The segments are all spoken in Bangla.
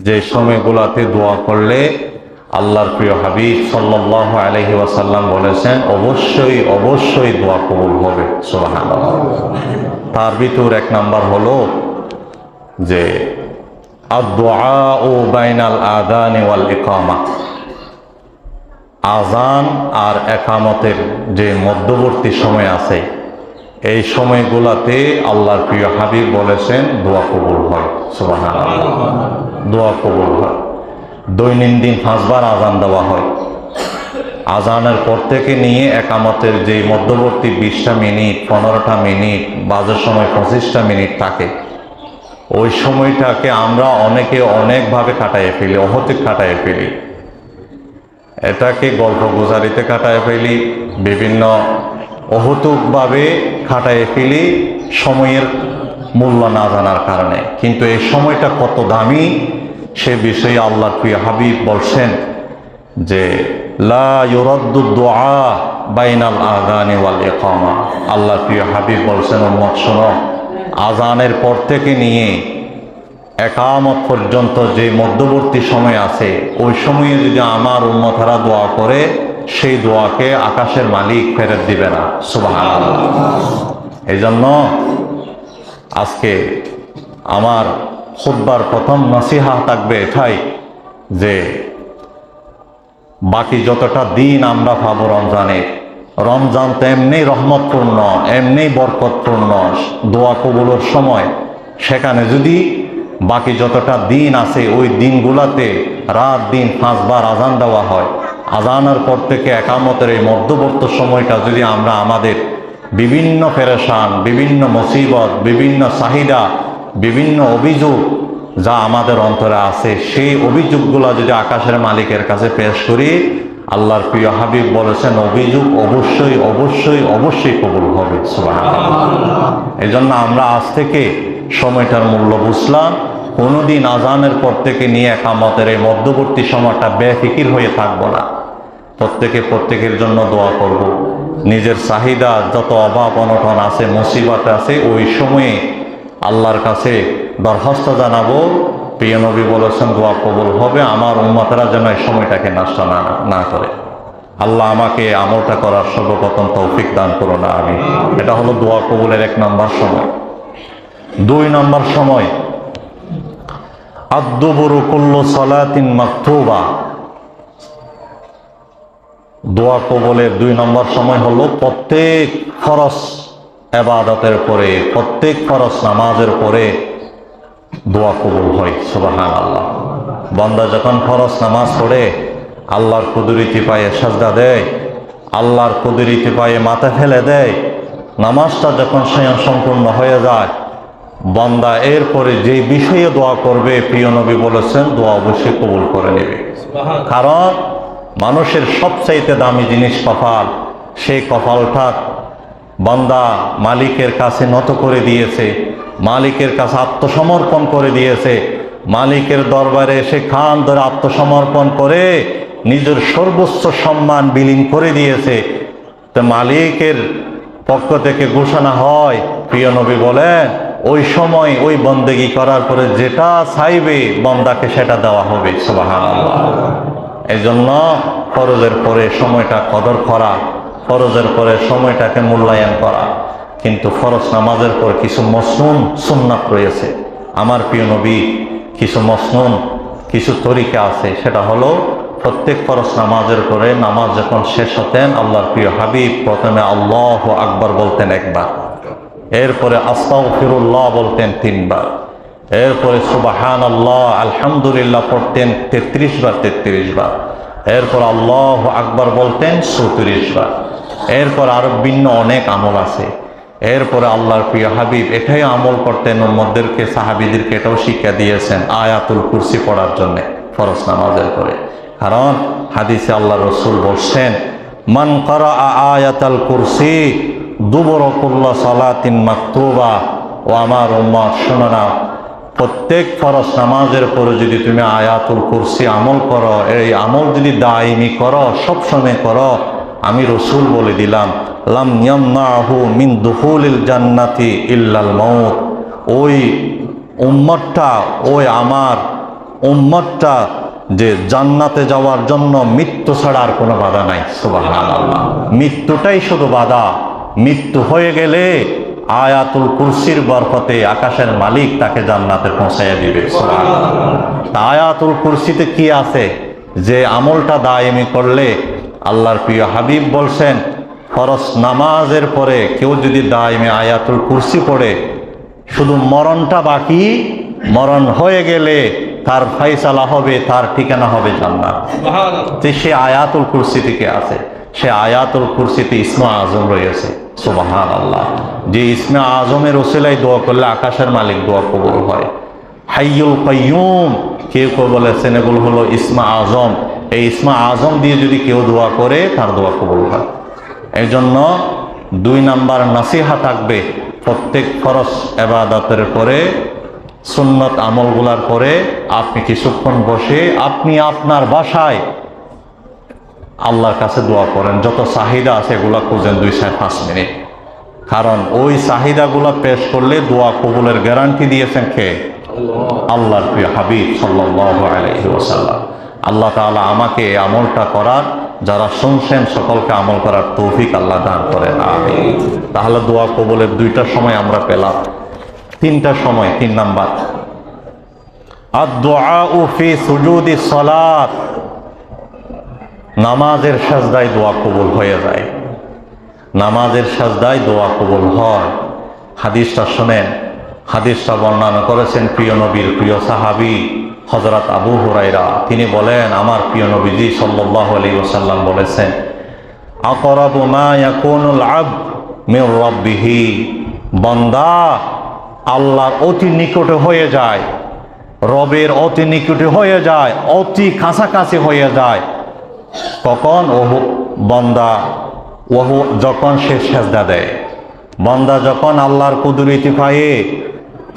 যে সময়গুলোতে দোয়া করলে আল্লাহর প্রিয় হাবিব সাল্লাল্লাহু আলাইহি ওয়াসাল্লাম বলেছেন অবশ্যই অবশ্যই দোয়া কবুল হবে। সুবহানাল্লাহ। তার ভিতর এক নাম্বার হলো যে আদ-দুআউ বাইনাল আযান ওয়াল ইকামা, আযান আর একামতের যে মধ্যবর্তী সময় আছে এই সময়গুলোতে আল্লাহর প্রিয় হাবিব বলেছেন দোয়া কবুল হয়। সুবহানাল্লাহ। দোয়া কবুল হয়। দৈনন্দিন 5 বার আযান দেওয়া হয়। আযানের পর থেকে নিয়ে একামতের যে মধ্যবর্তী 20টা মিনিট 15টা মিনিট বাজের সময় 25টা মিনিট থাকে, ওই সময়টাকে আমরা অনেকে অনেকভাবে কাটাইয়ে ফেলি, অহতিক কাটাইয়ে ফেলি। এটাকে গল্প গুজারিতে কাটাইয়ে ফেলি, বিভিন্ন অহতুকভাবে খাটাইয়ে ফেলি সময়ের মূল্য না জানার কারণে। কিন্তু এই সময়টা কত দামি সে বিষয়ে আল্লাহর প্রিয় হাবিব বলছেন যে লা ইউরাদ্দু দুআ বাইনাল আযানি ওয়াল ইকামা। আল্লাহর প্রিয় হাবিব বলছেন উম্মত শোনো, আযানের পর থেকে নিয়ে একামত পর্যন্ত যে মধ্যবর্তী সময় আছে ওই সময়ে যদি আমার উম্মতেরা দোয়া করে সেই দোয়াকে আকাশের মালিক ফেরত দিবে না। সুবহানাল্লাহ। এই জন্য আজকে আমার খুতবার প্রথম নসিহা থাকবে এটাই যে বাকি যতটা দিন আমরা পাবো রমজানের, রমজান তো এমনি রহমতপূর্ণ, এমনি বরকতপূর্ণ দোয়া কবুলের সময়, সেখানে যদি বাকি যতটা দিন আছে ওই দিনগুলাতে রাত দিন 5 বার আযান দেওয়া হয়, আযানের পর থেকে একামতের এই মধ্যবর্তী সময়টা যদি আমরা আমাদের বিভিন্ন পেরেশান, বিভিন্ন মুসিবত, বিভিন্ন চাহিদা, বিভিন্ন অভিযোগ যা আমাদের অন্তরে আছে সেই অভিযোগগুলো যদি আকাশের মালিকের কাছে পেশ করি, আল্লাহর প্রিয় হাবিব বলেছেন অভিযোগ অবশ্যই অবশ্যই অবশ্যই কবুল হবে। সুবহানাল্লাহ। এই জন্য আমরা আজ থেকে সময়টার মূল্য বুঝলাম। কোনোদিন আযানের পর থেকে নিয়ে একামতের এই মধ্যবর্তী সময়টা বেফিকির হয়ে থাকবো না। প্রত্যেকের জন্য দোয়া করব। নিজের চাহিদা যত অভাব অনটন আছে, মুসিবত আছে, ওই সময়ে আল্লাহর কাছে দরখাস্ত জানাবো। প্রিয় নবী বলেছেন দোয়া কবুল হবে। আমার উম্মতেরা যেন এই সময়টাকে নষ্ট না করে। আল্লাহ আমাকে আমলটা করার সর্বপ্রথম তৌফিক দান করো না আমি। এটা হলো দোয়া কবুলের 1 নম্বর সময়। 2 নম্বর সময় আদ-দুবুরু কুল্লু সালাতিন মাকতুবা। দোয়া কবুলের 2 নম্বর সময় হলো প্রত্যেক ফরজ ইবাদতের পরে, প্রত্যেক ফরজ নামাজের পরে দোয়া কবুল হয়। সুবহানাল্লাহ। বান্দা যখন ফরজ নামাজ পড়ে আল্লাহর কুদরতি পায়ে সাজদা দেয়, আল্লাহর কুদরতি পায়ে মাথা ফেলে দেয়, নামাজটা যখন সম্পূর্ণ হয়ে যায়, বান্দা এরপরে যে বিষয়ে দোয়া করবে প্রিয় নবী বলেছেন দোয়া অবশ্যই কবুল করে নেবে। কারণ মানুষের সবচাইতে দামি জিনিস কপাল। সেই কপালটা বান্দা মালিকের কাছে নত করে দিয়েছে, মালিকের কাছে আত্মসমর্পণ করে দিয়েছে, মালিকের দরবারে সে খান ধরে আত্মসমর্পণ করে নিজের সর্বোচ্চ সম্মান বিলীন করে দিয়েছে। তো মালিকের পক্ষ থেকে ঘোষণা হয়, প্রিয় নবী বলেন ওই সময় ওই বন্দেগী করার পরে যেটা চাইবে বান্দাকে সেটা দেওয়া হবে। সুবহানাল্লাহ। এই জন্য ফরজের পরে সময়টা কদর করা, ফরজের পরে সময়টাকে মূল্যায়ন করা। কিন্তু ফরজ নামাজের পর কিছু মসনুন সুন্নাত রয়েছে। আমার প্রিয় নবী কিছু মসনুন, কিছু তরিকা আছে। সেটা হলো প্রত্যেক ফরজ নামাজের পরে নামাজ যখন শেষ হতেন আল্লাহর প্রিয় হাবিব প্রথমে আল্লাহু আকবার বলতেন 1 বার, এরপরে আস্তাগফিরুল্লাহ বলতেন 3 বার, এরপরে সুবহানাল্লাহ আলহামদুলিল্লাহ পড়তেন 33 বার, এরপর আল্লাহু আকবার বলতেন 34 বার। এরপর আরো ভিন্ন অনেক আমল আছে। এরপরে আল্লাহর প্রিয় হাবিব এটাই আমল করতেন, উম্মতদেরকে সাহাবীদেরকে এটাও শিক্ষা দিয়েছেন আয়াতুল কুরসি পড়ার জন্য ফরজ নামাজের পরে। কারণ হাদিসে আল্লাহ রসুল বলছেন মান ক্বারাআ আয়াতাল কুরসি দুবুরা কুল্লি সালাতিন মাকতুবা। ও আমার উম্মত শোনো না, প্রত্যেক ফরজ নামাজের পরে যদি তুমি আয়াতুল কুরসি আমল করো, এই আমল যদি দায়মি করো, সবসময় করো, আমি রসুল বলে দিলাম লাম ইয়ামনাহু মিন দুখুলিল জান্নাতি ইল্লাল মাউত। ওই উম্মতটা, ওই আমার উম্মতটা যে জান্নাতে যাওয়ার জন্য মৃত্যু ছাড়া আর কোনো বাধা নাই। সুবহানাল্লাহ, মৃত্যুটাই শুধু বাধা। মৃত্যু হয়ে গেলে আয়াতুল কুরসির বরকতে আকাশের মালিক তাকে জান্নাতে পৌঁছাইয়া দিবে। সুবহানাল্লাহ। আয়াতুল কুরসিতে কি আছে যে আমলটা দায়েমি করলে, আল্লাহর প্রিয় হাবিব বলছেন ফরজ নামাজের পরে কেউ যদি দায়েমি আয়াতুল কুরসি পড়ে, শুধু মরণটা বাকি, মরণ হয়ে গেলে তার ফাইসালা হবে, তার ঠিকানা হবে জান্নাত। সে আয়াতুল কুরসি থেকে আছে, সে আয়াতুল কুরসিতে ইসমে আজম রয়েছে। সুবহানাল্লাহ। যে ইসমে আজমের ওসিলায় দোয়া করলে আকাশের মালিক দোয়া কবুল হয়। হাইয়ুল কাইয়ুম কেউ কেউ বলেছেন এগুলো হলো ইসমে আজম। এই ইসমে আজম দিয়ে যদি কেউ দোয়া করে তার দোয়া কবুল হয়। এই জন্য 2 নাম্বার নাসিহা থাকবে, প্রত্যেক ফরজ ইবাদতের পরে, সুন্নত আমলগুলার পরে আপনি কিছুক্ষণ বসে আপনি আপনার বাসায় আল্লাহর কাছে দোয়া করেন। যত চাহিদা আছে এগুলা খুঁজেন 2-5 মিনিট। কারণ ওই চাহিদাগুলা পেশ করলে দোয়া কবুলের গ্যারান্টি দিয়েছেন কে? আল্লাহর প্রিয় হাবিব সাল্লাল্লাহু আলাইহি ওয়াসাল্লাম। আল্লাহ তাআলা আমাকে এই আমলটা করার, যারা শুনছেন সকলকে আমল করার তৌফিক আল্লাহ দান করেন, আমিন। তাহলে দোয়া কবুলের 2টা সময় আমরা পেলাম। 3টা সময়, 3 নাম্বার আদ-দুআউ ফি সুজুদিস সালাত, নামাজের সাজদায় দোয়া কবুল হয়ে যায়। নামাজের সাজদায় দোয়া কবুল হয়। হাদিসটা শুনেন, হাদিসটা বর্ণনা করেছেন প্রিয় নবীর প্রিয় সাহাবী হযরত আবু হুরায়রা। তিনি বলেন, আমার প্রিয় নবীজি সাল্লাল্লাহু আলাইহি ওয়াসাল্লাম বলেছেন, আকরাবু মা ইয়াকুনুল আবদ মির রাব্বিহি, বান্দা আল্লাহর অতি নিকটে হয়ে যায়, রবের অতি নিকটে হয়ে যায়, অতি কাছাকাছি হয়ে যায়। কখন? বান্দা যখন সে সেজদা দেয়। বান্দা যখন আল্লাহর কুদরতি পায়ে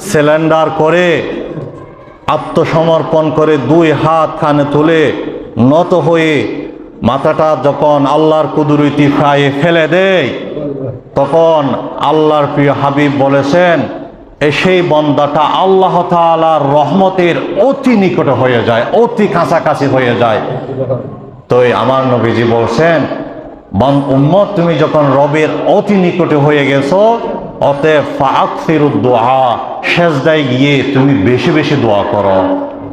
সিলিন্ডার করে, আত্মসমর্পণ করে, 2 হাত কানে তুলে নত হয়ে মাথাটা যখন আল্লাহর কুদরতি পায়ে ফেলে দেয়, তখন আল্লাহর প্রিয় হাবিব বলেছেন সেই বান্দাটা আল্লাহ তাআলার রহমতের অতি নিকটে হয়ে যায়, অতি কাছাকাছি হয়ে যায়। তো আমার নবীজি বলছেন, উম্মত তুমি যখন রবের অতি নিকটে হয়ে গেছো, অতএব ফাআকসিরুদ দুআ, সেজদায় গিয়ে তুমি বেশি বেশি দোয়া করো।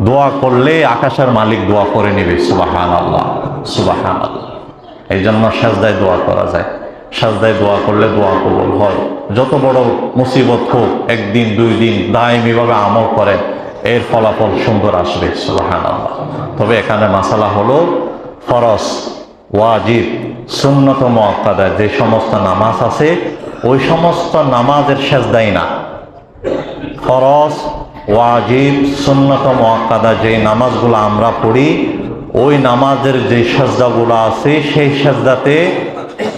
দোয়া করলে আকাশের মালিক দোয়া করে নেবে। সুবহানাল্লাহ, সুবহানাল্লাহ। এই জন্য সেজদায় দোয়া করা যায়। সেজদায় দোয়া করলে দোয়া কবুল হয়। যত বড় মুসিবত হোক, 1 দিন 2 দিন দায়মিভাবে আমল করেন, এর ফলাফল সুন্দর আসবে। সুবহানাল্লাহ। তবে এখানে মাসালা হলো ফরজ, ওয়াজিব, সুন্নত মুআক্কাদা যে সমস্ত নামাজ আছে, ওই সমস্ত নামাজের সেজদাই না। ফরজ, ওয়াজিব, সুন্নত মুআক্কাদা যে নামাজগুলো আমরা পড়ি, ওই নামাজের যে সেজদাগুলো আছে সেই সেজদাতে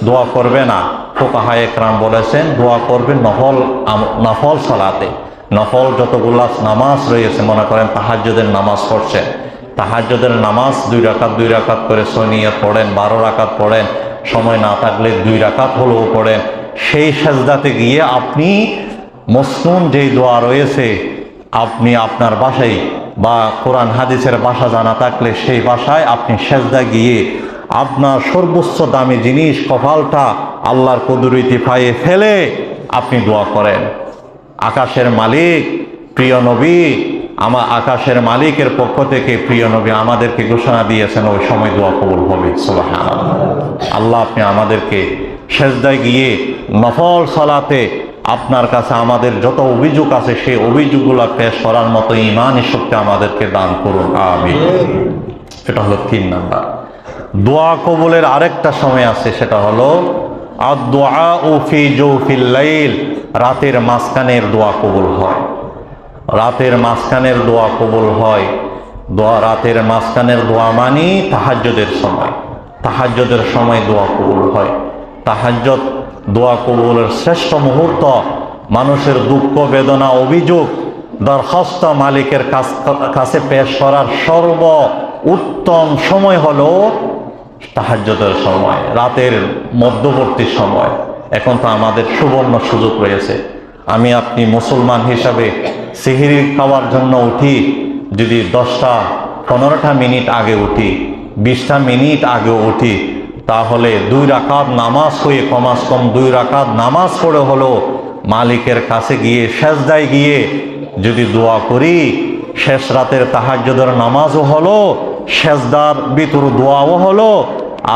দোয়া করবে না। ফুকাহা একরাম বলেছেন দোয়া করবে নফল সালাতে। নফল যতগুলা নামাজ রয়েছে, মনে করেন তাহাজ্জুদের নামাজ পড়ছেন, তাহাজ্জুদের নামাজ 2 রাকাত 2 রাকাত করে সনিয়ত পড়েন, 12 রাকাত পড়েন, সময় না থাকলে 2 রাকাত হলেও পড়েন। সেই সেজদাতে গিয়ে আপনি মসনুন যেই দোয়া রয়েছে, আপনি আপনার বাসায় বা কোরআন হাদিসের ভাষা জানা থাকলে সেই ভাষায় আপনি সেজদা গিয়ে আপনার সর্বোচ্চ দামি জিনিস কপালটা আল্লাহর কুদরতি পায়ে ফেলে আপনি দোয়া করেন। আকাশের মালিক প্রিয় নবী, আমার আকাশের মালিকের পক্ষ থেকে প্রিয় নবী আমাদেরকে ঘোষণা দিয়েছেন ওই সময় দোয়া কবুল হবে। সুবহানাল্লাহ। আল্লাহ আপনি আমাদেরকে সেজদায় গিয়ে নফল সালাতে আপনার কাছে আমাদের যত অভিযোগ আছে সেই অভিযোগগুলো পেশ করার মতো ঈমানি শক্তি আমাদেরকে দান করুন, আমিন। এটা হলো 3 নাম্বার। দোয়া কবুলের আরেকটা সময় আছে, সেটা হলো আদ-দুআউ ফি জাওফিল লাইল, রাতের মাঝখানের দোয়া কবুল হয়। রাতের মাঝখানের দোয়া কবুল হয়। রাতের মাঝখানের দোয়া মানি তাহাজ্জুদের সময়। তাহাজ্জুদের সময় দোয়া কবুল হয়। তাহাজ্জুদ দোয়া কবুলের শ্রেষ্ঠ মুহূর্ত। মানুষের দুঃখ বেদনা অভিযোগ দরখাস্ত মালিকের কাছে পেশ করার সর্ব উত্তম সময় হলো তাহাজ্জুদের সময়, রাতের মধ্যবর্তী সময়। এখন তো আমাদের সুবর্ণ সুযোগ রয়েছে। আমি আপনি মুসলমান হিসাবে সেহরি খাওয়ার জন্য উঠি, যদি 10-15টা মিনিট আগে উঠি, 20টা মিনিট আগে উঠি, তাহলে 2 রাকাত নামাজ হয়ে কমাস কম 2 রাকাত নামাজ পড়ে হলো মালিকের কাছে গিয়ে সেজদায় গিয়ে যদি দোয়া করি, শেষ রাতের তাহাজ্জুদের নামাজও হলো, সেজদার ভিতর দোয়াও হলো,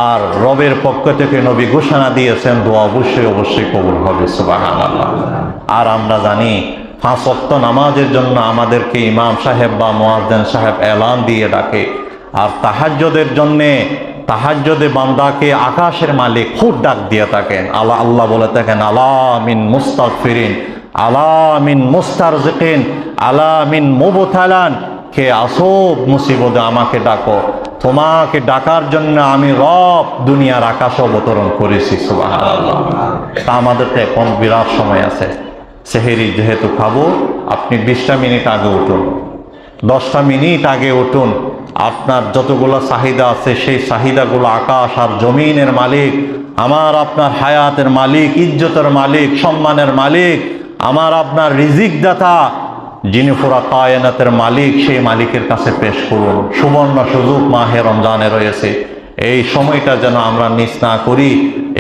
আর রবের পক্ষ থেকে নবী ঘোষণা দিয়েছেন দোয়া অবশ্যই কবুল হবে। সুবহানাল্লাহ। আর আমরা জানি 5 ওয়াক্ত নামাজের জন্য আমাদেরকে ইমাম সাহেব বা মুয়াজ্জিন সাহেব এলান দিয়ে ডাকে, আর তাহাজ্জুদের জন্যে তাহাজ্জুদে বান্দাকে আকাশের মালিক খুব ডাক দিয়ে থাকেন। আল্লাহ বলে থাকেন, আলা মিন মুস্তাগফিরিন, আলা মিন মুস্তারজিকিন, আলা মিন মুবতালান, কে আসো মুসিবতে আমাকে ডাকো, তোমাকে ডাকার জন্য আমি রব দুনিয়ার আকাশ অবতরণ করেছি। সুবহানাল্লাহ। তা আমাদের তো এখন বিরাট সময় আছে। সেহেরি যেহেতু খাবো, আপনি 20টা মিনিট আগে উঠুন, 10টা মিনিট আগে উঠুন। আপনার যতগুলো চাহিদা আছে সেই চাহিদাগুলো আকাশ আর জমিনের মালিক, আমার আপনার হায়াতের মালিক, ইজ্জতের মালিক, সম্মানের মালিক, আমার আপনার রিজিক দাতা, যিনি পুরা কায়নাতের মালিক, সেই মালিকের কাছে পেশ করুন। সুবর্ণ সুযোগ মাহে রমজানে রয়েছে। এই সময়টা যেন আমরা মিস না করি,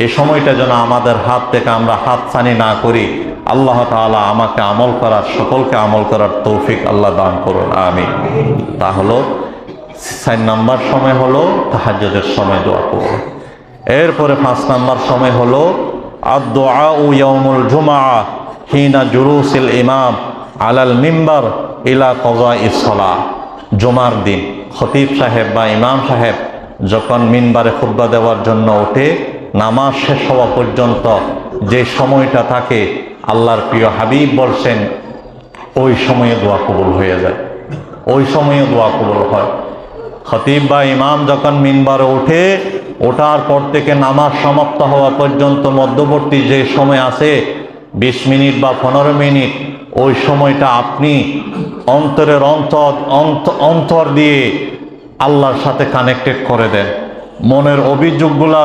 এই সময়টা যেন আমাদের হাত থেকে আমরা হাতছানি না করি। আল্লাহ তাআলা আমাকে আমল করার, সকলকে আমল করার তৌফিক আল্লাহ দান করুন, আমিন। তা হলো 4 নাম্বার সময় হলো তাহাজ্জুদের সময় দোয়া করব। এরপরে 5 নাম্বার সময় হলো আদ-দুআউ ইয়াউমুল জুমআ হিনা জুলুসিল ইমাম আলাল মিম্বার ইলা কযাইস সালাহ। জুমার দিন খতিব সাহেব বা ইমাম সাহেব যখন মিম্বারে খুতবা দেওয়ার জন্য ওঠে, নামাজ শেষ হওয়া পর্যন্ত যে সময়টা থাকে, আল্লাহর প্রিয় হাবিব বলছেন ওই সময়ে দোয়া কবুল হয়ে যায়, ওই সময়ে দোয়া কবুল হয়। খতিব বা ইমাম যখন মিম্বারে ওঠে, ওঠার পর থেকে নামাজ সমাপ্ত হওয়া পর্যন্ত মধ্যবর্তী যে সময় আছে 20 মিনিট বা 15 মিনিট, ওই সময়টা আপনি অন্তরের অন্তর দিয়ে আল্লাহর সাথে কানেক্টেড করে দেন। মনের অভিযোগগুলা,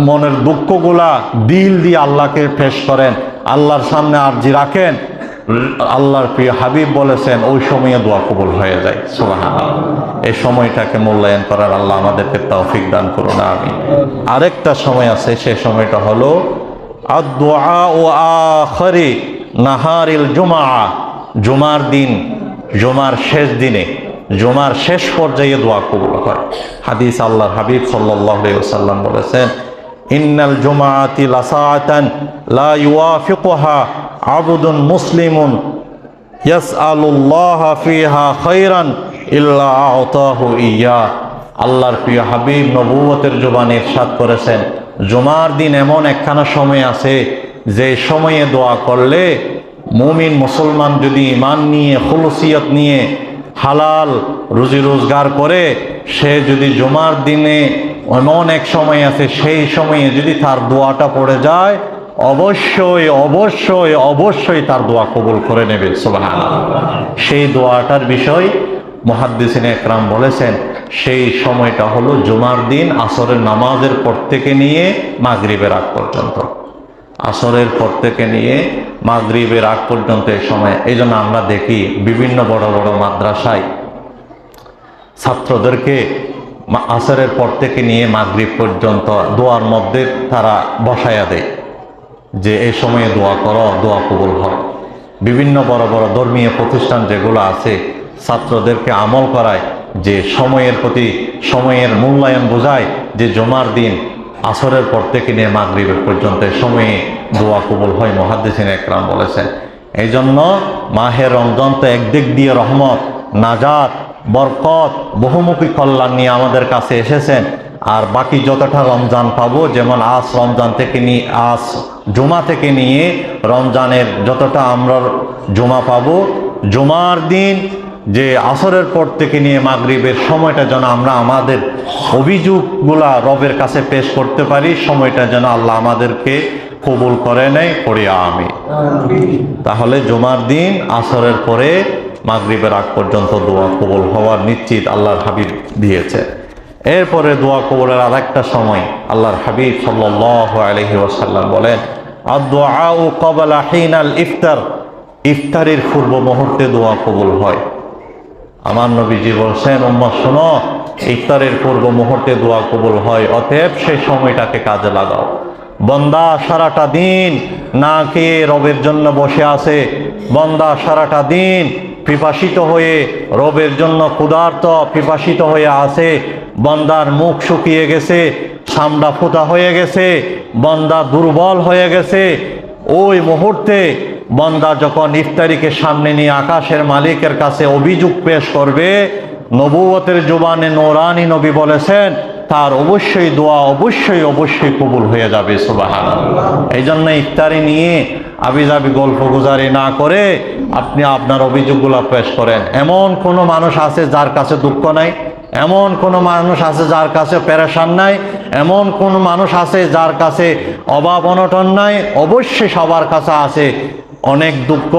মনের দুঃখগুলা দিল দিয়ে আল্লাহকে পেশ করেন, আল্লাহর সামনে আরজি রাখেন। আল্লাহর প্রিয় হাবিব বলেছেন ওই সময়ে দোয়া কবুল হয়ে যায়। সুবহানাল্লাহ। এই সময়টাকে মূল্যায়ন করার আল্লাহ আমাদেরকে তৌফিক দান করুন, আমিন। আরেকটা সময় আছে, সেই সময়টা হলো আদ-দুআউ আখিরি নাহারিল জুমআ। জুমার দিন, জুমার শেষ দিনে, জুমার শেষ পর্যায়ে দোয়া কবুল হয়। হাদিস আল্লাহর হাবিব সাল্লাল্লাহু আলাইহি ওয়াসাল্লাম বলেছেন, ইন্নাল জুমআতি লাসাআতান লা ইউয়াফিকুহা আবদুন মুসলিমুন ইয়াসআলুল্লাহ ফিহা খায়রান ইল্লা আ'তাহু ইয়্যা। আল্লাহর প্রিয় হাবিব নবুয়তের জবানে ইরশাদ করেছেন, জুমার দিন এমন একখানা সময় আছে যে সময়ে দোয়া করলে মুমিন মুসলমান যদি ঈমান নিয়ে, খুলুসিয়ত নিয়ে হালাল রুজি রোজগার করে, সে যদি জুমার দিনে এমন এক সময় আছে, সেই সময়ে যদি তার দোয়াটা পড়ে যায়, অবশ্যই অবশ্যই অবশ্যই তার দোয়া কবুল করে নেবে। সুবহানাল্লাহ। সেই দোয়াটার বিষয় মুহাদ্দিসিনে একরাম বলেছেন, সেই সময়টা হলো জুমার দিন আসরের নামাজের পর থেকে নিয়ে মাগরিবের আগ পর্যন্ত। আসরের পর থেকে নিয়ে মাগরিবের আগ পর্যন্ত এই সময়। এই জন্য আমরা দেখি বিভিন্ন বড় বড় মাদ্রাসায় ছাত্রদেরকে আসরের পর থেকে নিয়ে মাগরিব পর্যন্ত দোয়ার মধ্যে তারা বসায়া দেয় যে এই সময়ে দোয়া করো, দোয়া কবুল হয়। বিভিন্ন বড় বড় ধর্মীয় প্রতিষ্ঠান যেগুলো আছে, ছাত্রদেরকে আমল করায় যে সময়ের প্রতি, সময়ের মূল্যায়ন বোঝায় যে জুমার দিন আসরের পর থেকে নিয়ে মাগরিবের পর্যন্ত সময়ে দোয়া কবুল হয়। মুহাদ্দিসিনে একরাম বলেছেন, এই জন্য মাহে রমজান তো একদিক দিয়ে রহমত, নাজাত, বরকত, বহুমুখী কল্যাণ নিয়ে আমাদের কাছে এসেছেন। আর বাকি যতটা রমজান পাবো, যেমন আজ রমজান থেকে নিয়ে, আজ জুমা থেকে নিয়ে রমজানের যতটা আমরা জুমা পাবো, জুমার দিন যে আসরের পর থেকে নিয়ে মাগরিবের সময়টা যেন আমরা আমাদের অভিযোগগুলা রবের কাছে পেশ করতে পারি, সময়টা যেন আল্লাহ আমাদেরকে কবুল করে নেয়, পড়ি আমিন। তাহলে জুমার দিন আসরের পরে মাগরিবের আগ পর্যন্ত দোয়া কবুল হওয়ার নিশ্চিত আল্লাহর হাবিব দিয়েছে। এরপরে দোয়া কবুলের আরেকটা সময় আল্লাহর হাবিব সাল্লাল্লাহু আলাইহি ওয়াসাল্লাম বলেন, আদ-দুআউ ক্বাবলা হিনাল ইফতার। ইফতারের পূর্ব মুহূর্তে দোয়া কবুল হয়। আমার নবীজি বলছেন, উম্মত শোনো, ইফতারের পূর্ব মুহূর্তে দোয়া কবুল হয়, অতএব সেই সময়টাকে কাজে লাগাও। বন্দা সারাটা দিন না খেয়ে রবের জন্য বসে আছে, বন্দা সারাটা দিন পিপাসিত হয়ে রবের জন্য ক্ষুধার্ত পিপাসিত হয়ে আছে, বন্দার মুখ শুকিয়ে গেছে, চামড়া ফোঁটা হয়ে গেছে, বন্দা দুর্বল হয়ে গেছে। ওই মুহূর্তে বন্দা যখন ইফতারিকে সামনে নিয়ে আকাশের মালিকের কাছে অভিযোগ পেশ করবে, নবুয়তের জবানে নূরানী নবী বলেছেন তার অবশ্যই দোয়া অবশ্যই কবুল হয়ে যাবে। সুবহানাল্লাহ। এই জন্য ইফতারি নিয়ে আবিজাবি গল্প গুজারি না করে আপনি আপনার অভিযোগগুলো পেশ করেন। এমন কোনো মানুষ আছে যার কাছে দুঃখ নাই? এমন কোনো মানুষ আছে যার কাছে পেরেশান নাই? এমন কোনো মানুষ আছে যার কাছে অভাব অনটন নাই? অবশ্যই সবার কাছে আছে। অনেক দুঃখ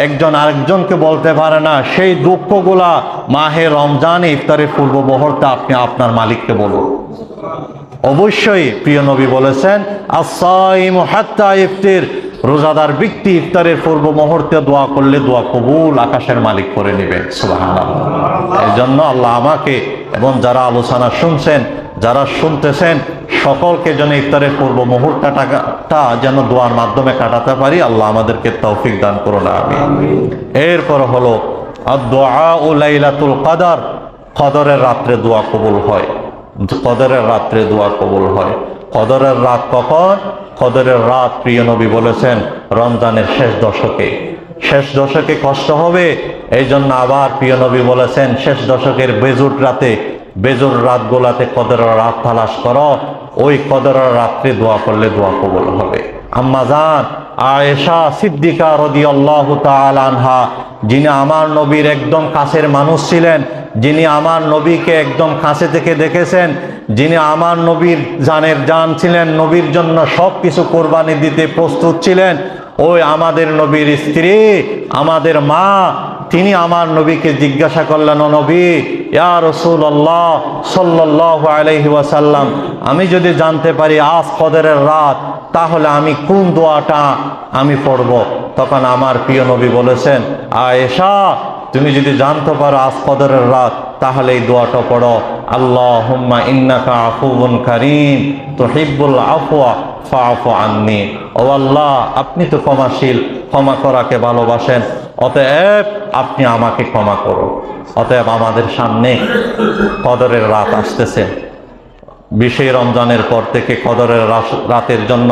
একজন আরেকজনকে বলতে পারে না, সেই দুঃখগুলা মাহে রমজানে ইফতারের পূর্ব মুহূর্তে আপনি আপনার মালিককে বলুন। অবশ্যই প্রিয় নবী বলেছেন, আস-সাইমু হাত্তা ইফতির, রোজাদার ব্যক্তি ইফতারের পূর্ব মুহূর্তে দোয়া করলে দোয়া কবুল আকাশের মালিক করে নেবেন। সুবহানাল্লাহ। এই জন্য আল্লাহ আমাকে এবং যারা আলোচনা শুনছেন, যারা শুনতেছেন, সকলকে যেন ইফতারের পূর্ব মুহূর্তটা যেন দোয়ার মাধ্যমে কাটাতে পারি, আল্লাহ আমাদেরকে তৌফিক দান করুন, আমিন। এরপর হলো আদ-দুআউ লাইলাতুল কদর, কদরের রাত্রে দোয়া কবুল হয়। কদরের রাত্রে দোয়া কবুল হয়। কদরের রাত কখন? কদরের রাত প্রিয় নবী বলেছেন রমজানের শেষ দশকে। শেষ দশকে কষ্ট হবে, এই জন্য আবার প্রিয় নবী বলেছেন শেষ দশকের বেজুর রাতে, বেজুর রাতগুলাতে কদরের রাত তালাশ করো, ওই কদরের রাত্রে দোয়া করলে দোয়া কবুল হবে। আম্মা জান আয়েশা সিদ্দিকা রাদিয়াল্লাহু তাআলা আনহা, যিনি আমার নবীর একদম কাছের মানুষ ছিলেন, যিনি আমার নবীকে একদম কাছে থেকে দেখেছেন, যিনি আমার নবীর জানের জান ছিলেন, নবীর জন্য সব কিছু কোরবানি দিতে প্রস্তুত ছিলেন, ওই আমাদের নবীর স্ত্রী, আমাদের মা, তিনি আমার নবীকে জিজ্ঞাসা করলেন, ও নবী, ইয়া রাসূলুল্লাহ সাল্লাল্লাহু আলাইহি ওয়াসাল্লাম, আমি যদি জানতে পারি আজ কদরের রাত, তাহলে আমি কোন দোয়াটা আমি পড়ব? তখন আমার প্রিয় নবী বলেছেন, আয়েশা, তুমি যদি জানতে পারো আজ কদরের রাত, তাহলে এই দোয়াটা পড়ো, আল্লাহুম্মা ইন্নাকা আফুউন কারীম তুহিব্বুল আফওয়া ফাআফু আন্নী। ও আল্লাহ, আপনি তো ক্ষমাশীল, ক্ষমা করাকে ভালোবাসেন, অতএব আপনি আমাকে ক্ষমা করো। অতএব আমাদের সামনে কদরের রাত আসতেছে। 20 রমজানের পর থেকে কদরের রাতের জন্য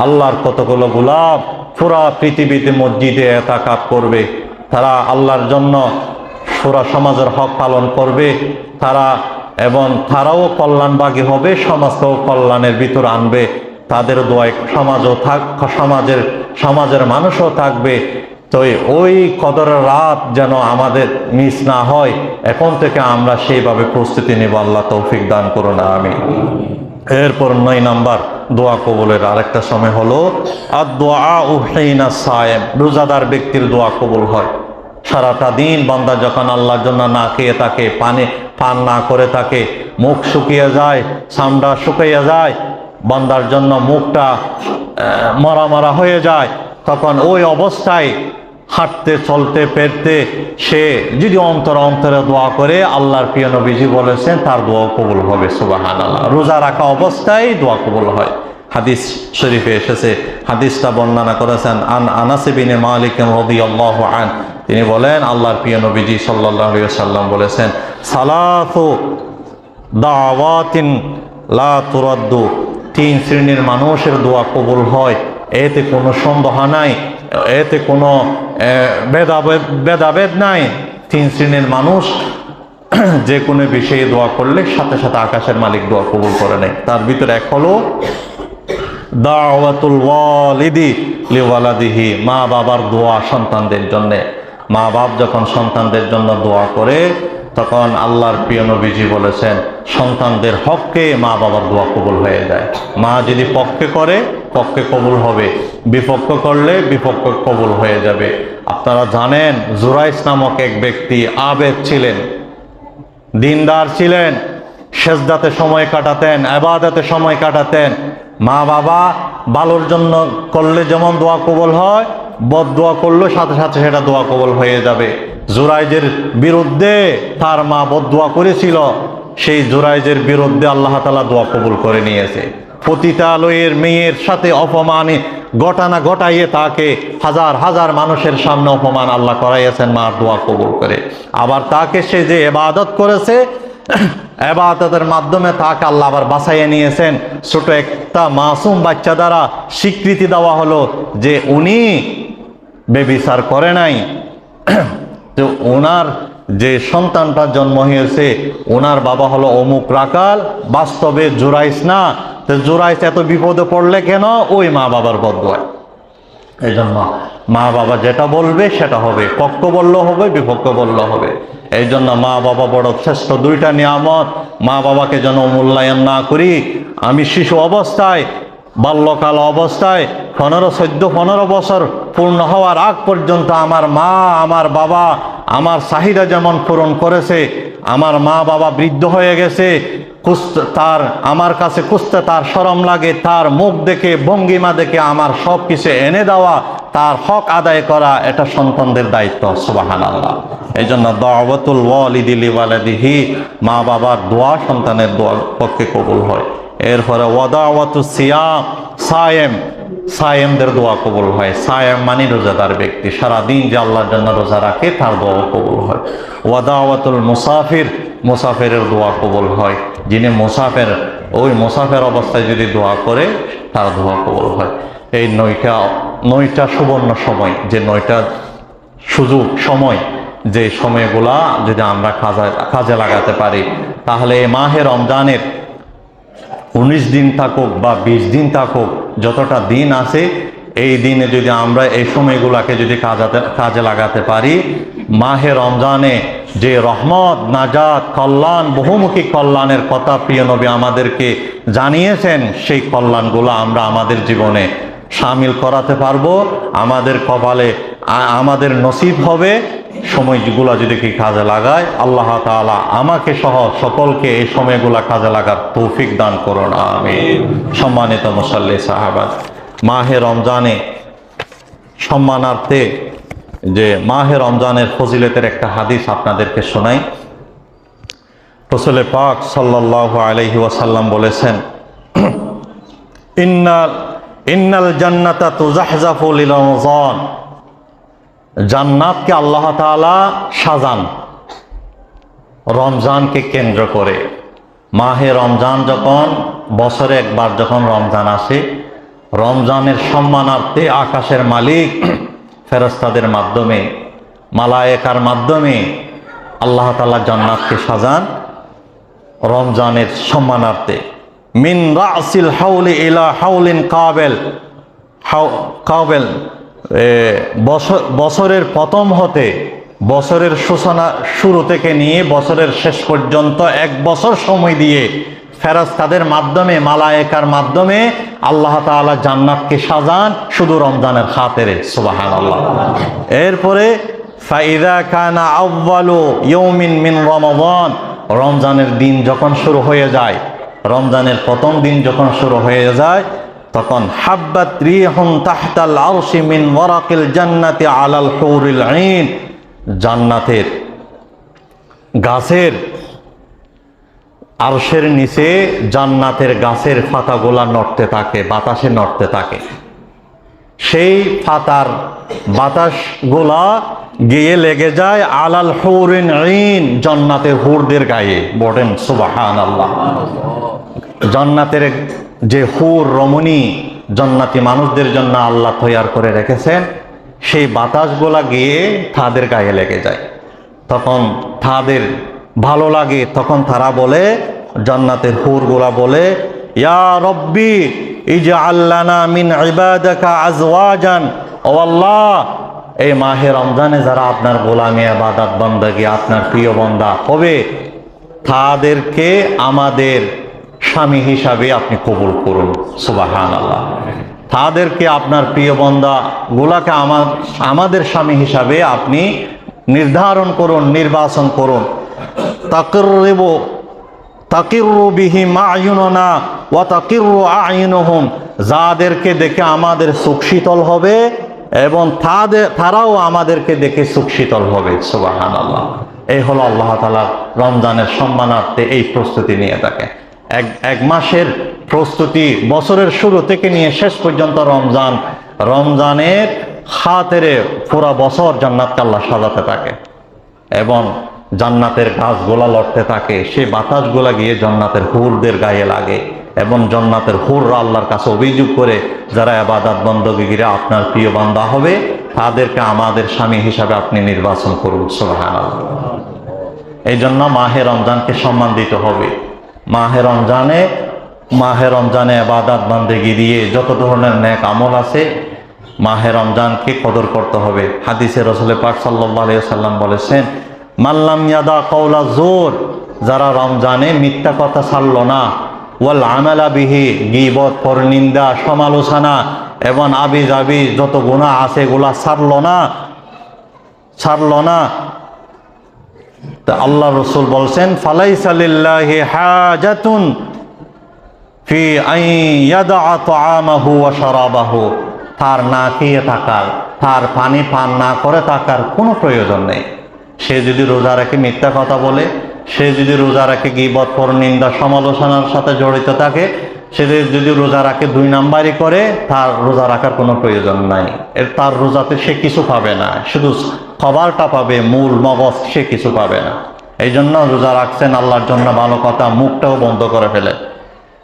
আল্লাহর কতগুলো গোলাম পুরা পৃথিবীতে মসজিদে এতাকাত করবে। তারা আল্লাহর জন্য পুরা সমাজের হক পালন করবে, তারাও কল্যাণবাগী হবে, সমাজকেও কল্যাণের ভিতর আনবে। তাদের দোয়ায় সমাজের মানুষও থাকবে। তো ওই কদরের রাত যেন আমাদের মিস না হয়, এখন থেকে আমরা সেইভাবে প্রস্তুতি নেব। আল্লাহ তৌফিক দান করুন, আমিন। এরপর 9 নাম্বার দোয়া কবুলের আরেকটা সময় হলো আদ-দুআউ হিনা সায়েম, রোজাদার ব্যক্তির দোয়া কবুল হয়। সারাটা দিন বান্দা যখন আল্লাহর জন্য না খেয়ে থাকে, পান না করে থাকে, মুখ শুকিয়ে যায়, চামড়া শুকিয়ে যায়, বান্দার জন্য মুখটা মরা হয়ে যায়, তখন ওই অবস্থায় হাঁটতে চলতে ফেরতে সে যদি অন্তরে দোয়া করে, আল্লাহর প্রিয় নবীজি বলেছেন তার দোয়া কবুল হবে। সুবহানাল্লাহ। রোজা রাখা অবস্থায় দোয়া কবুল হয়। হাদিস শরীফে এসেছে, হাদিসটা বর্ণনা করেছেন আনাস ইবনে মালিক রাদিয়াল্লাহু আনহু, তিনি বলেন আল্লাহর প্রিয় নবীজি সাল্লাল্লাহু আলাইহি ওয়াসাল্লাম বলেছেন, সালাতু দাওয়াতিন লা তুরাদ্দু, 3 শ্রেণীর মানুষের দোয়া কবুল হয়, এতে কোনো সন্দেহ নাই, এতে কোনো ভেদাভেদ নাই। 3 শ্রেণীর মানুষ যে কোনো বিষয়ে দোয়া করলে সাথে সাথে আকাশের মালিক দোয়া কবুল করে নেয়। তার ভিতরে এক হলো দাওয়াতুল ওয়ালিদি লিওয়ালাদিহি, মা বাবার দোয়া সন্তানদের জন্য। মা বাপ যখন সন্তানদের জন্য দোয়া করে, তখন আল্লাহর প্রিয় নবীজি বলেছেন সন্তানদের হককে মা বাবার দোয়া কবুল হয়ে যায়। মা যদি পক্ষে করে পক্ষে কবুল হবে, বিপক্ষ করলে বিপক্ষ কবুল হয়ে যাবে। আপনারা জানেন জুরাইস নামক এক ব্যক্তি আবেদ ছিলেন, দিনদার ছিলেন, সেজদাতে সময় কাটাতেন, ইবাদতে সময় কাটাতেন। মা বাবা ভালোর জন্য করলে যেমন দোয়া কবুল হয়, বদ দোয়া করলে সাথে সাথে সেটা দোয়া কবুল হয়ে যাবে। জুরাইজের বিরুদ্ধে তার মা বদদুয়া করেছিল, সেই জুরাইজের বিরুদ্ধে আল্লাহ তাআলা দোয়া কবুল করে নিয়েছে। পতিতালয়ের মেয়ের সাথে অপমানে ঘটনা ঘটাইয়ে তাকে হাজার হাজার মানুষের সামনে অপমান আল্লাহ করাইয়েছেন মার দোয়া কবুল করে। আবার তাকে সে যে ইবাদত করেছে, ইবাদতের মাধ্যমে তাকে আল্লাহ আবার বাঁচাইয়ে নিয়েছেন। ছোট একটা মাসুম বাচ্চা দ্বারা স্বীকৃতি দেওয়া হলো যে উনি বেবিচার করে নাই। তো ওনার যে সন্তানটার জন্ম হয়েছে ওনার বাবা হলো অমুক রাকাল, বাস্তবে জুরাইস না। তো জুরাইস এত বিপদে পড়লে কেন? ওই মা বাবার বদদুয়ায়। এই জন্য মা বাবা যেটা বলবে সেটা হবে, পক্ষ বললেও হবে, বিপক্ষ বললেও হবে। এই জন্য মা বাবা বড় শ্রেষ্ঠ দুইটা নিয়ামত। মা বাবাকে যেন মূল্যায়ন না করি। আমি শিশু অবস্থায়, বাল্যকাল অবস্থায় 15 বছর পূর্ণ হওয়ার আগ পর্যন্ত আমার মা আমার বাবা আমার চাহিদা যেমন পূরণ করেছে, আমার মা বাবা বৃদ্ধ হয়ে গেছে, তার আমার কাছে খুঁজতে তার শরম লাগে, তার মুখ দেখে ভঙ্গিমা দেখে আমার সব কিছু এনে দেওয়া, তার হক আদায় করা, এটা সন্তানদের দায়িত্ব। সুবহানাল্লাহ। এই জন্য দাওয়াতুল ওয়ালিদি লিওয়ালিদিহি, মা বাবার দোয়া সন্তানের দোয়ার পক্ষে কবুল হয়। এরপরে ওয়াদাওয়াতুস সিয়াম, সায়েমদের দোয়া কবুল হয়। সায়েম মানে রোজাদার ব্যক্তি, সারাদিন যে আল্লাহর জন্য রোজা রাখে তার দোয়া কবুল হয়। ওয়াদাওয়াতুল মুসাফির, মুসাফিরের দোয়া কবুল হয়। যিনি মুসাফির, ওই মুসাফির অবস্থায় যদি দোয়া করে তার দোয়া কবুল হয়। এই নয়টা সুবর্ণ সময়, যে 9টা সুযোগ সময়, যে সময়গুলা যদি আমরা কাজে লাগাতে পারি, তাহলে এই মাহে রমজানের 19 দিন থাকুক বা 20 দিন থাকুক, যতটা দিন আছে, এই দিনে যদি আমরা এই সময়গুলাকে যদি কাজে লাগাতে পারি, মাহে রমজানে যে রহমত, নাজাত, কল্যাণ, বহুমুখী কল্যাণের কথা প্রিয় নবী আমাদেরকে জানিয়েছেন, সেই কল্যাণগুলো আমরা আমাদের জীবনে শামিল করাতে পারবো। আমাদের কপালে আমাদের নসিব হবে। সময়গুলো যদি কি কাজে লাগায়, আল্লাহ তাআলা আমাকে সহ সকলকে এই সময়গুলো কাজে লাগার তৌফিক দান করুন, আমিন। সম্মানিত মুসাল্লি সাহাবা, মাহে রমজানে সম্মানার্থে যে মাহে রমজানের ফজিলতের একটা হাদিস আপনাদেরকে শোনাই। রাসূল পাক সাল্লাল্লাহু আলাইহি ওয়াসাল্লাম বলেছেন, ইন্নাল জান্নাতা তুজাহজাফু লিল রমজান, জান্নাতকে আল্লাহ তাআলা সাজান রমজানকে কেন্দ্র করে। মাহে রমজান যখন বছরে একবার যখন রমজান আসে, রমজানের সম্মানার্থে আকাশের মালিক ফেরেশতাদের মাধ্যমে, মালায়েকার মাধ্যমে আল্লাহ তাআলা জান্নাতকে সাজান রমজানের সম্মানার্থে। মিন রাসিল হাউলি ইলা হাউলিন কাবেল, বছরের প্রথম হতে, বছরের সূচনা শুরু থেকে নিয়ে বছরের শেষ পর্যন্ত 1 বছর সময় দিয়ে ফেরেশতাদের মাধ্যমে, মালায়েকার মাধ্যমে আল্লাহ তাআলা জান্নাতকে সাজান শুধু রমজানের খাতিরে। সুবহানাল্লাহ। এরপরে ফাইদা কানা আউয়ালু ইয়াউমিন মিন রমাদান, রমজানের দিন যখন শুরু হয়ে যায়, রমজানের প্রথম দিন যখন শুরু হয়ে যায়, তখন হাব্বাত রিহুন তাহতাল আরশি মিন ওয়ারাকিল জান্নাতি আলাল হুরিল আইন, জান্নাতের গাছের আরশের নিচে জান্নাতের গাছের পাতাগুলা নড়তে থাকে, বাতাসে নড়তে থাকে। সেই পাতার বাতাসগুলা গিয়ে লেগে যায় আলাল হুরিন আইন, জান্নাতের হুরদের গায়ে। বলেন সুবহানাল্লাহ। জান্নাতের যে হুর রমণী, জান্নাতি মানুষদের জন্য আল্লাহ তৈয়ার করে রেখেছেন, সেই বাতাসগুলা গিয়ে তাদের গায়ে লেগে যায়। তখন তাদের ভালো লাগে, তখন তারা বলে, জান্নাতের হুরগুলা বলে, ইয়া রব্বি ইজআল লানা মিন ইবাদাকা আজওয়াজান, ও আল্লাহ, এই মাহে রমজানে যারা আপনার গোলামি, ইবাদত, বান্দাগি, আপনার প্রিয় বান্দা হবে, তাদেরকে আমাদের স্বামী হিসাবে আপনি কবুল করুন। সুবহানাল্লাহ। তাদেরকে আপনার প্রিয় বান্দা গুলাকে আমাদের স্বামী হিসাবে আপনি নির্ধারণ করুন, নির্বাচন করুন। তাকিরু বিহিম আয়ুনুনা ওয়া তাকিরু আয়ুনুহুম, যাদেরকে দেখে আমাদের চোখ শীতল হবে এবং তারাও আমাদেরকে দেখে সুখ শীতল হবে। সুবহানাল্লাহ। এই হলো আল্লাহ তাআলা রমজানের সম্মানার্থে এই প্রস্তুতি নিয়ে থাকে। এক মাসের প্রস্তুতি বছরের শুরু থেকে নিয়ে শেষ পর্যন্ত রমজানের খাতিরে পুরা বছর জান্নাতকে আল্লাহ সাজাতে থাকে এবং জান্নাতের গাছগুলা লড়তে থাকে, সেই বাতাসগুলা গিয়ে জান্নাতের হুরদের গায়ে লাগে এবং জান্নাতের হুররা আল্লাহর কাছে অভিযোগ করে, যারা ইবাদত বندگিরা আপনার প্রিয় বান্দা হবে তাদেরকে আমাদের স্বামী হিসাবে আপনি নির্বাচন করুন। সুবহানাল্লাহ। এই জন্য মাহে রমজানকে সম্মান দিতে হবে। মাহে রমজানে ইবাদত বندگি দিয়ে যত ধরনের নেক আমল আছে মাহে রমজানকে কদর করতে হবে। হাদিসে রাসূল পাক সাল্লাল্লাহু আলাইহি ওয়াসাল্লাম বলেছেন, মাল্লাম ইয়াদা কাওলা জুর, যারা রমজানে মিথ্যা কথা ছাড়লো না, ওয়াল আমালা বিহি, গীবত, পরনিন্দা, সমালোচনা এবং আবি যত গুনাহ আছে এগুলা ছাড়লো না, তা আল্লাহ রাসূল বলছেন, ফালাইসা লিল্লাহি হাজাতুন ফি আন ইয়াদা তাআমাহু ওয়া শারাবাহু, তার না খেয়ে থাকার, তার পানি পান না করে থাকার কোনো প্রয়োজন নেই। সে যদি রোজা রাখে মিথ্যা কথা বলে, সে যদি রোজা রাখে গীবত, পরনিন্দা, সমালোচনার সাথে জড়িত থাকে, সে যদি রোজা রাখে দুই নাম্বারই করে, তার রোজা রাখার কোনো প্রয়োজন নাই। তার রোজাতে সে কিছু পাবে না, শুধু খাবারটা পাবে, মূল মগজ সে কিছু পাবে না। এই জন্য রোজা রাখছেন আল্লাহর জন্য ভালো কথা, মুখটাও বন্ধ করে ফেলে।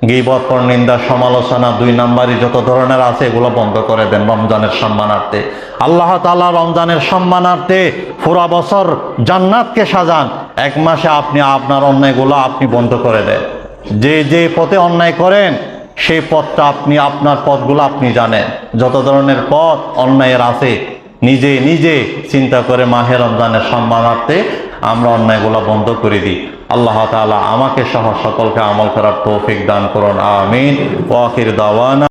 গীবত, পরনিন্দা, সমালোচনা দুই নাম্বারই যত ধরনের আছে এগুলো বন্ধ করে দেন রমজানের সম্মানার্থে। আল্লাহ তাআলা রমজানের সম্মানার্থে পুরা বছর জান্নাতকে সাজান, এক মাসে আপনি আপনার অন্যায়গুলো আপনি বন্ধ করে দেন। যে পথে অন্যায় করেন সেই পথটা আপনার পথগুলো আপনি জানেন। যত ধরনের পথ অন্যায়ের আছে নিজে চিন্তা করে মাহে রমজানের সম্মানার্থে আমরা অন্যায়গুলো বন্ধ করে দিই। আল্লাহ তাআলা আমাকে সহ সকলকে আমল করার তৌফিক দান করুন। আমিন। ওয়া আখির দাওয়ানা।